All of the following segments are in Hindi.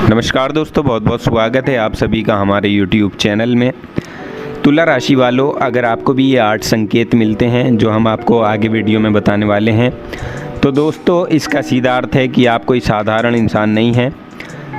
नमस्कार दोस्तों, बहुत बहुत स्वागत है आप सभी का हमारे YouTube चैनल में। तुला राशि वालों, अगर आपको भी ये 8 संकेत मिलते हैं जो हम आपको आगे वीडियो में बताने वाले हैं, तो दोस्तों इसका सीधा अर्थ है कि आप कोई साधारण इंसान नहीं हैं।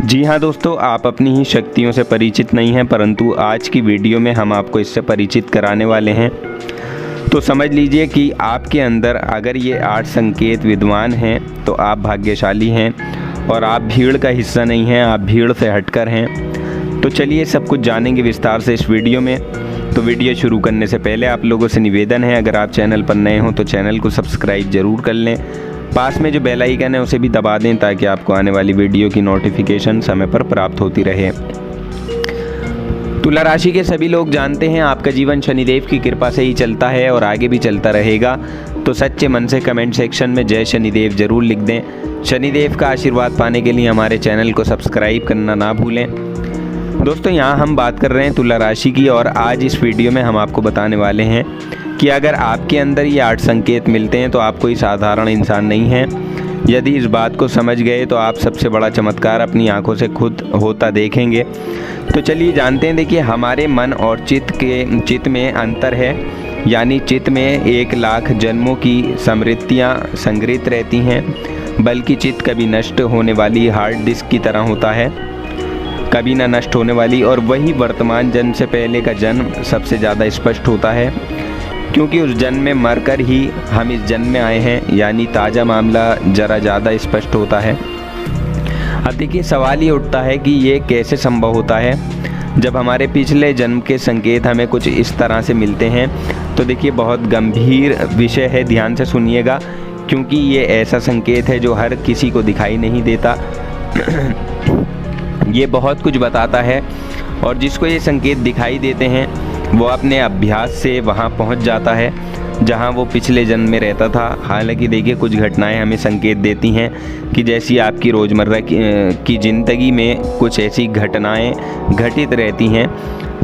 जी हाँ दोस्तों, आप अपनी ही शक्तियों से परिचित नहीं हैं, परंतु आज की वीडियो में हम आपको इससे परिचित कराने वाले हैं। तो समझ लीजिए कि आपके अंदर अगर ये 8 संकेत विद्यमान हैं तो आप भाग्यशाली हैं और आप भीड़ का हिस्सा नहीं हैं, आप भीड़ से हटकर हैं। तो चलिए सब कुछ जानेंगे विस्तार से इस वीडियो में। तो वीडियो शुरू करने से पहले आप लोगों से निवेदन है, अगर आप चैनल पर नए हो तो चैनल को सब्सक्राइब ज़रूर कर लें। पास में जो बेल आइकन है उसे भी दबा दें ताकि आपको आने वाली वीडियो की नोटिफिकेशन समय पर प्राप्त होती रहे। तुला राशि के सभी लोग जानते हैं आपका जीवन शनिदेव की कृपा से ही चलता है और आगे भी चलता रहेगा। तो सच्चे मन से कमेंट सेक्शन में जय शनिदेव जरूर लिख दें। शनिदेव का आशीर्वाद पाने के लिए हमारे चैनल को सब्सक्राइब करना ना भूलें। दोस्तों यहाँ हम बात कर रहे हैं तुला राशि की, और आज इस वीडियो में हम आपको बताने वाले हैं कि अगर आपके अंदर ये 8 संकेत मिलते हैं तो आप कोई साधारण इंसान नहीं हैं। यदि इस बात को समझ गए तो आप सबसे बड़ा चमत्कार अपनी आंखों से खुद होता देखेंगे। तो चलिए जानते हैं। देखिए, हमारे मन और चित्त में अंतर है, यानी चित्त में 1 लाख जन्मों की स्मृतियाँ संग्रहित रहती हैं, बल्कि चित्त कभी नष्ट होने वाली हार्ड डिस्क की तरह होता है, कभी ना नष्ट होने वाली। और वही वर्तमान जन्म से पहले का जन्म सबसे ज़्यादा स्पष्ट होता है, क्योंकि उस जन्म में मरकर ही हम इस जन्म में आए हैं, यानी ताज़ा मामला ज़रा ज़्यादा स्पष्ट होता है। अब देखिए, सवाल ये उठता है कि ये कैसे संभव होता है जब हमारे पिछले जन्म के संकेत हमें कुछ इस तरह से मिलते हैं। तो देखिए, बहुत गंभीर विषय है, ध्यान से सुनिएगा, क्योंकि ये ऐसा संकेत है जो हर किसी को दिखाई नहीं देता। ये बहुत कुछ बताता है, और जिसको ये संकेत दिखाई देते हैं वो अपने अभ्यास से वहाँ पहुँच जाता है जहाँ वो पिछले जन्म में रहता था। हालांकि देखिए, कुछ घटनाएं हमें संकेत देती हैं कि जैसी आपकी रोज़मर्रा की ज़िंदगी में कुछ ऐसी घटनाएं घटित रहती हैं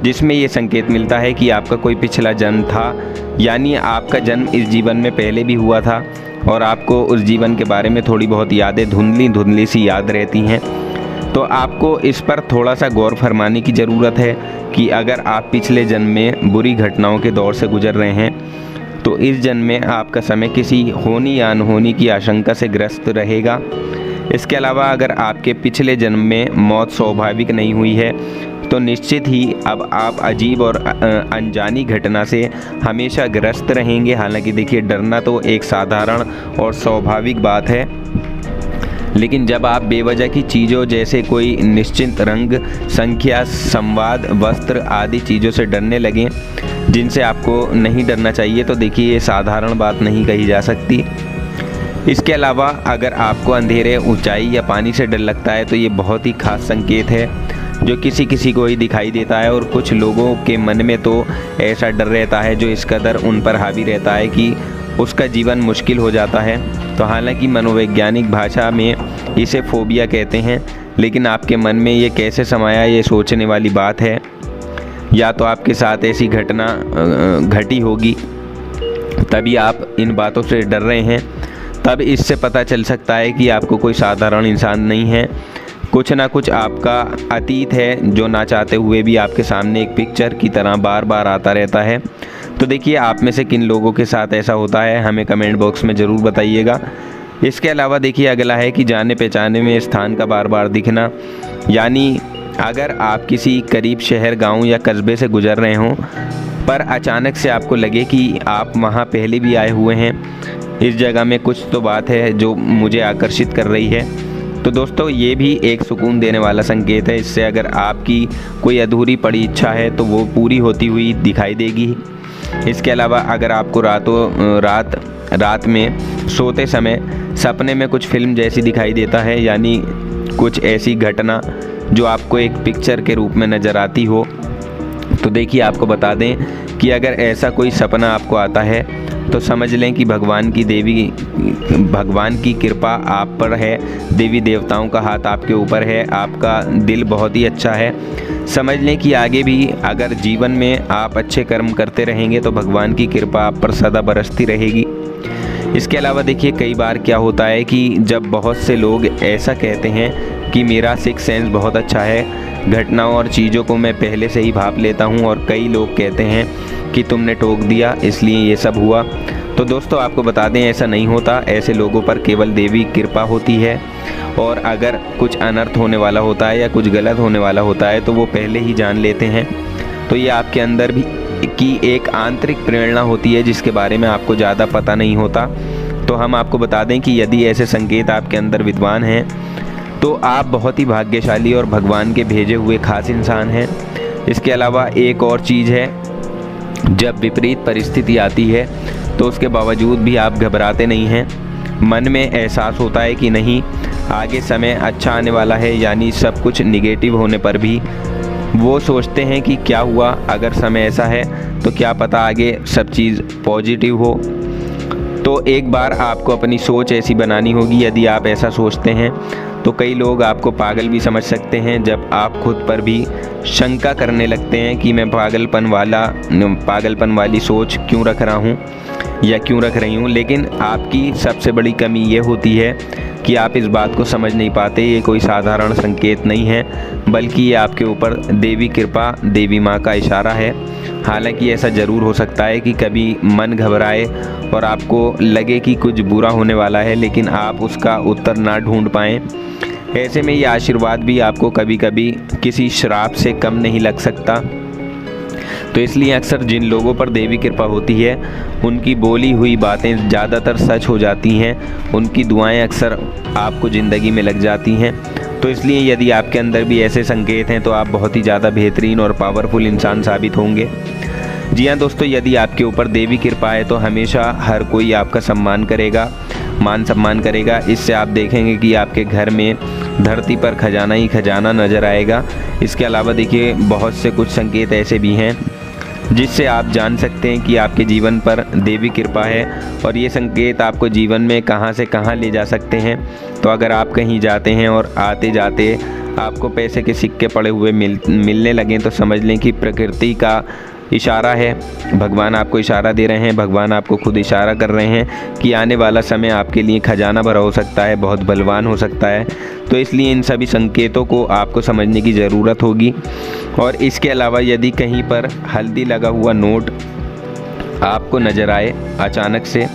जिसमें ये संकेत मिलता है कि आपका कोई पिछला जन्म था, यानी आपका जन्म इस जीवन में पहले भी हुआ था और आपको उस जीवन के बारे में थोड़ी बहुत यादें धुंधली सी याद रहती हैं। तो आपको इस पर थोड़ा सा गौर फरमाने की ज़रूरत है कि अगर आप पिछले जन्म में बुरी घटनाओं के दौर से गुजर रहे हैं तो इस जन्म में आपका समय किसी होनी या अनहोनी की आशंका से ग्रस्त रहेगा। इसके अलावा अगर आपके पिछले जन्म में मौत स्वाभाविक नहीं हुई है तो निश्चित ही अब आप अजीब और अनजानी घटना से हमेशा ग्रस्त रहेंगे। हालांकि देखिए, डरना तो एक साधारण और स्वाभाविक बात है, लेकिन जब आप बेवजह की चीज़ों जैसे कोई निश्चित रंग, संख्या, संवाद, वस्त्र आदि चीज़ों से डरने लगें जिनसे आपको नहीं डरना चाहिए, तो देखिए ये साधारण बात नहीं कही जा सकती। इसके अलावा अगर आपको अंधेरे, ऊंचाई या पानी से डर लगता है तो ये बहुत ही खास संकेत है जो किसी को ही दिखाई देता है, और कुछ लोगों के मन में तो ऐसा डर रहता है जो इस कदर उन पर हावी रहता है कि उसका जीवन मुश्किल हो जाता है। तो हालांकि मनोवैज्ञानिक भाषा में इसे फोबिया कहते हैं, लेकिन आपके मन में ये कैसे समाया, ये सोचने वाली बात है। या तो आपके साथ ऐसी घटना घटी होगी तभी आप इन बातों से डर रहे हैं। तब इससे पता चल सकता है कि आपको कोई साधारण इंसान नहीं है, कुछ ना कुछ आपका अतीत है जो ना चाहते हुए भी आपके सामने एक पिक्चर की तरह बार बार आता रहता है। तो देखिए, आप में से किन लोगों के साथ ऐसा होता है हमें कमेंट बॉक्स में ज़रूर बताइएगा। इसके अलावा देखिए, अगला है कि जाने पहचाने में स्थान का बार बार दिखना, यानी अगर आप किसी करीब शहर, गांव या कस्बे से गुजर रहे हों पर अचानक से आपको लगे कि आप वहां पहले भी आए हुए हैं, इस जगह में कुछ तो बात है जो मुझे आकर्षित कर रही है, तो दोस्तों ये भी एक सुकून देने वाला संकेत है। इससे अगर आपकी कोई अधूरी पड़ी इच्छा है तो वो पूरी होती हुई दिखाई देगी। इसके अलावा अगर आपको रात में सोते समय सपने में कुछ फिल्म जैसी दिखाई देता है, यानी कुछ ऐसी घटना जो आपको एक पिक्चर के रूप में नज़र आती हो, तो देखिए आपको बता दें कि अगर ऐसा कोई सपना आपको आता है तो समझ लें कि भगवान की कृपा आप पर है, देवी देवताओं का हाथ आपके ऊपर है, आपका दिल बहुत ही अच्छा है। समझ लें कि आगे भी अगर जीवन में आप अच्छे कर्म करते रहेंगे तो भगवान की कृपा आप पर सदा बरसती रहेगी। इसके अलावा देखिए कई बार क्या होता है कि जब बहुत से लोग ऐसा कहते हैं कि मेरा सिक्स सेंस बहुत अच्छा है, घटनाओं और चीज़ों को मैं पहले से ही भांप लेता हूँ, और कई लोग कहते हैं कि तुमने टोक दिया इसलिए ये सब हुआ। तो दोस्तों आपको बता दें ऐसा नहीं होता। ऐसे लोगों पर केवल देवी कृपा होती है, और अगर कुछ अनर्थ होने वाला होता है या कुछ गलत होने वाला होता है तो वो पहले ही जान लेते हैं। तो ये आपके अंदर भी की एक आंतरिक प्रेरणा होती है जिसके बारे में आपको ज़्यादा पता नहीं होता। तो हम आपको बता दें कि यदि ऐसे संकेत आपके अंदर विद्वान हैं तो आप बहुत ही भाग्यशाली और भगवान के भेजे हुए खास इंसान हैं। इसके अलावा एक और चीज़ है, जब विपरीत परिस्थिति आती है तो उसके बावजूद भी आप घबराते नहीं हैं। मन में एहसास होता है कि नहीं, आगे समय अच्छा आने वाला है, यानी सब कुछ निगेटिव होने पर भी वो सोचते हैं कि क्या हुआ, अगर समय ऐसा है तो क्या पता आगे सब चीज़ पॉजिटिव हो। तो एक बार आपको अपनी सोच ऐसी बनानी होगी। यदि आप ऐसा सोचते हैं तो कई लोग आपको पागल भी समझ सकते हैं, जब आप खुद पर भी शंका करने लगते हैं कि मैं पागलपन वाली सोच क्यों रख रहा हूँ या क्यों रख रही हूँ। लेकिन आपकी सबसे बड़ी कमी ये होती है कि आप इस बात को समझ नहीं पाते। ये कोई साधारण संकेत नहीं है, बल्कि ये आपके ऊपर देवी कृपा, देवी माँ का इशारा है। हालांकि ऐसा ज़रूर हो सकता है कि कभी मन घबराए और आपको लगे कि कुछ बुरा होने वाला है, लेकिन आप उसका उत्तर ना ढूंढ पाएँ। ऐसे में ये आशीर्वाद भी आपको कभी कभी किसी श्राप से कम नहीं लग सकता। तो इसलिए अक्सर जिन लोगों पर देवी कृपा होती है उनकी बोली हुई बातें ज़्यादातर सच हो जाती हैं, उनकी दुआएं अक्सर आपको ज़िंदगी में लग जाती हैं। तो इसलिए यदि आपके अंदर भी ऐसे संकेत हैं तो आप बहुत ही ज़्यादा बेहतरीन और पावरफुल इंसान साबित होंगे। जी हाँ दोस्तों, यदि आपके ऊपर देवी कृपा है तो हमेशा हर कोई आपका सम्मान करेगा, मान सम्मान करेगा। इससे आप देखेंगे कि आपके घर में धरती पर खजाना ही खजाना नज़र आएगा। इसके अलावा देखिए बहुत से कुछ संकेत ऐसे भी हैं जिससे आप जान सकते हैं कि आपके जीवन पर देवी कृपा है, और ये संकेत आपको जीवन में कहां से कहां ले जा सकते हैं। तो अगर आप कहीं जाते हैं और आते जाते आपको पैसे के सिक्के पड़े हुए मिलने लगें तो समझ लें कि प्रकृति का इशारा है, भगवान आपको इशारा दे रहे हैं, भगवान आपको खुद इशारा कर रहे हैं कि आने वाला समय आपके लिए खजाना भरा हो सकता है, बहुत बलवान हो सकता है। तो इसलिए इन सभी संकेतों को आपको समझने की ज़रूरत होगी। और इसके अलावा यदि कहीं पर हल्दी लगा हुआ नोट आपको नज़र आए, अचानक से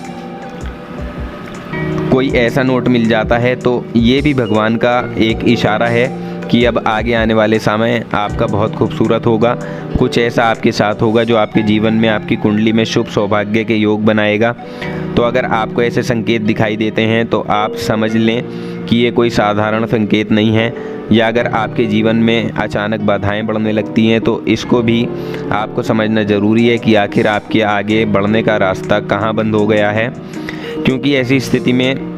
कोई ऐसा नोट मिल जाता है, तो ये भी भगवान का एक इशारा है कि अब आगे आने वाले समय आपका बहुत खूबसूरत होगा। कुछ ऐसा आपके साथ होगा जो आपके जीवन में, आपकी कुंडली में शुभ सौभाग्य के योग बनाएगा। तो अगर आपको ऐसे संकेत दिखाई देते हैं तो आप समझ लें कि ये कोई साधारण संकेत नहीं है, या अगर आपके जीवन में अचानक बाधाएं बढ़ने लगती हैं तो इसको भी आपको समझना ज़रूरी है कि आखिर आपके आगे बढ़ने का रास्ता कहाँ बंद हो गया है। क्योंकि ऐसी स्थिति में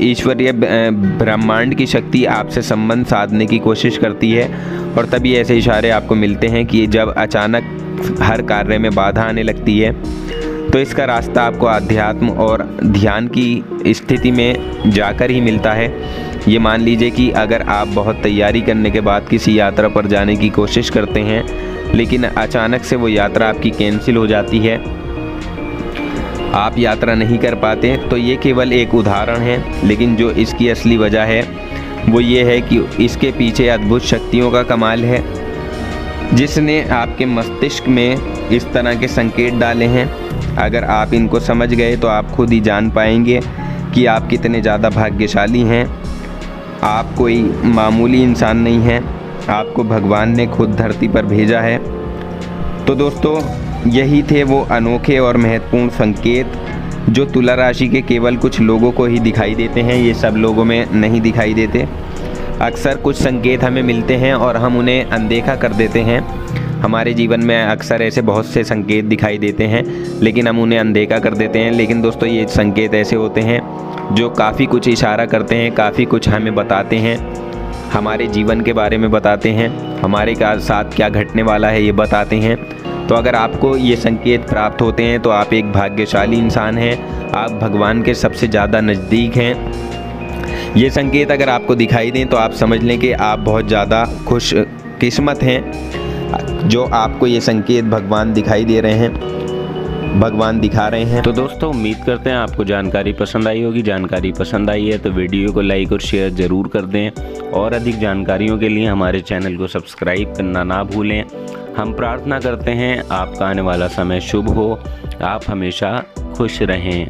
ईश्वरीय ब्रह्मांड की शक्ति आपसे संबंध साधने की कोशिश करती है, और तभी ऐसे इशारे आपको मिलते हैं कि जब अचानक हर कार्य में बाधा आने लगती है तो इसका रास्ता आपको अध्यात्म और ध्यान की स्थिति में जाकर ही मिलता है। ये मान लीजिए कि अगर आप बहुत तैयारी करने के बाद किसी यात्रा पर जाने की कोशिश करते हैं, लेकिन अचानक से वो यात्रा आपकी कैंसिल हो जाती है, आप यात्रा नहीं कर पाते, तो ये केवल एक उदाहरण है। लेकिन जो इसकी असली वजह है वो ये है कि इसके पीछे अद्भुत शक्तियों का कमाल है, जिसने आपके मस्तिष्क में इस तरह के संकेत डाले हैं। अगर आप इनको समझ गए तो आप खुद ही जान पाएंगे कि आप कितने ज़्यादा भाग्यशाली हैं। आप कोई मामूली इंसान नहीं हैं, आपको भगवान ने खुद धरती पर भेजा है। तो दोस्तों, यही थे वो अनोखे और महत्वपूर्ण संकेत जो तुला राशि के केवल कुछ लोगों को ही दिखाई देते हैं। ये सब लोगों में नहीं दिखाई देते। अक्सर कुछ संकेत हमें मिलते हैं और हम उन्हें अनदेखा कर देते हैं। हमारे जीवन में अक्सर ऐसे बहुत से संकेत दिखाई देते हैं, लेकिन हम उन्हें अनदेखा कर देते हैं। लेकिन दोस्तों, ये संकेत ऐसे होते हैं जो काफ़ी कुछ इशारा करते हैं, काफ़ी कुछ हमें बताते हैं, हमारे जीवन के बारे में बताते हैं, हमारे साथ क्या घटने वाला है ये बताते हैं। तो अगर आपको ये संकेत प्राप्त होते हैं तो आप एक भाग्यशाली इंसान हैं, आप भगवान के सबसे ज़्यादा नज़दीक हैं। ये संकेत अगर आपको दिखाई दें तो आप समझ लें कि आप बहुत ज़्यादा खुशकिस्मत हैं जो आपको ये संकेत भगवान दिखाई दे रहे हैं। भगवान दिखा रहे हैं। तो दोस्तों उम्मीद करते हैं आपको जानकारी पसंद आई होगी। जानकारी पसंद आई है तो वीडियो को लाइक और शेयर ज़रूर कर दें और अधिक जानकारियों के लिए हमारे चैनल को सब्सक्राइब करना ना भूलें। हम प्रार्थना करते हैं आपका आने वाला समय शुभ हो, आप हमेशा खुश रहें।